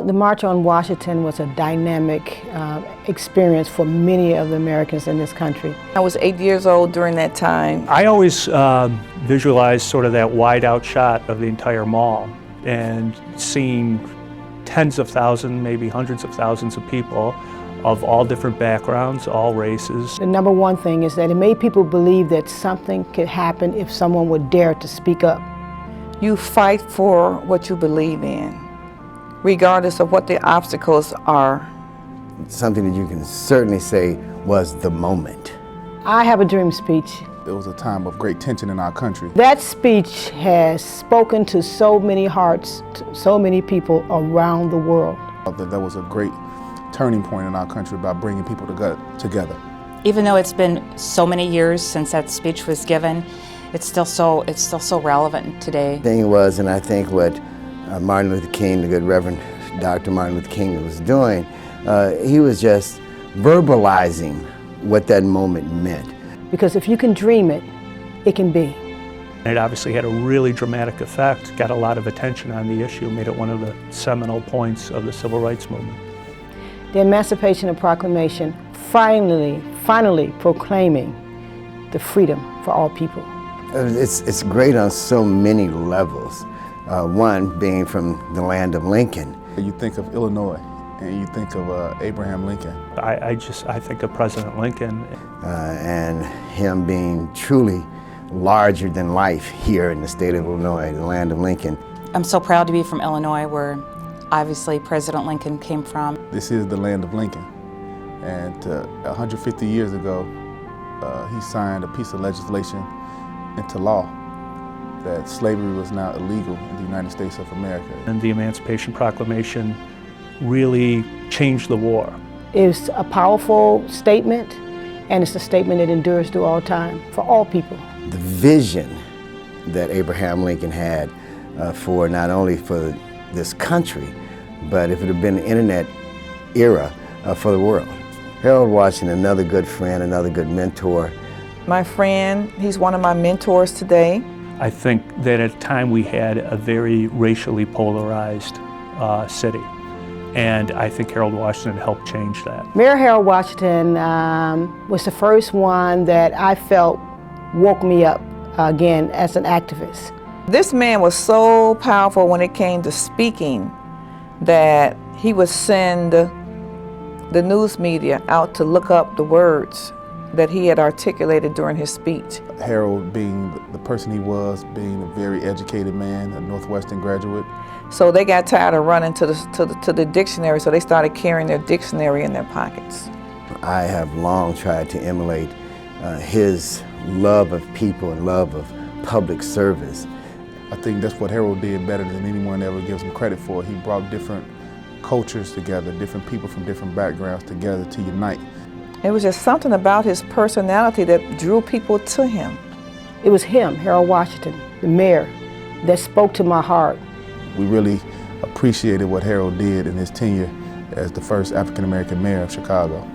The March on Washington was a dynamic experience for many of the Americans in this country. I was 8 years old during that time. I always visualized sort of that wide-out shot of the entire mall and seeing tens of thousands, maybe hundreds of thousands of people of all different backgrounds, all races. The number one thing is that it made people believe that something could happen if someone would dare to speak up. You fight for what you believe in, regardless of what the obstacles are. Something that you can certainly say was the moment. I Have a Dream speech. It was a time of great tension in our country. That speech has spoken to so many hearts, to so many people around the world. That was a great turning point in our country about bringing people together. Even though it's been so many years since that speech was given, it's still so relevant today. The thing was, and I think what Martin Luther King, the good Reverend Dr. Martin Luther King was doing, he was just verbalizing what that moment meant. Because if you can dream it, it can be. It obviously had a really dramatic effect, got a lot of attention on the issue, made it one of the seminal points of the civil rights movement. The Emancipation Proclamation finally proclaiming the freedom for all people. It's great on so many levels. One being from the land of Lincoln. You think of Illinois and you think of Abraham Lincoln. I think of President Lincoln. And him being truly larger than life here in the state of Illinois, the land of Lincoln. I'm so proud to be from Illinois, where obviously President Lincoln came from. This is the land of Lincoln. And 150 years ago, he signed a piece of legislation into law that slavery was now illegal in the United States of America. And the Emancipation Proclamation really changed the war. It's a powerful statement, and it's a statement that endures through all time for all people. The vision that Abraham Lincoln had for not only for this country, but if it had been the internet era for the world. Harold Washington, another good friend, another good mentor. My friend, he's one of my mentors today. I think that at the time we had a very racially polarized city. And I think Harold Washington helped change that. Mayor Harold Washington was the first one that I felt woke me up again as an activist. This man was so powerful when it came to speaking that he would send the news media out to look up the words that he had articulated during his speech. Harold, being the person he was, being a very educated man, a Northwestern graduate. So they got tired of running to the dictionary, so they started carrying their dictionary in their pockets. I have long tried to emulate his love of people and love of public service. I think that's what Harold did better than anyone ever gives him credit for. He brought different cultures together, different people from different backgrounds together to unite. It was just something about his personality that drew people to him. It was him, Harold Washington, the mayor, that spoke to my heart. We really appreciated what Harold did in his tenure as the first African-American mayor of Chicago.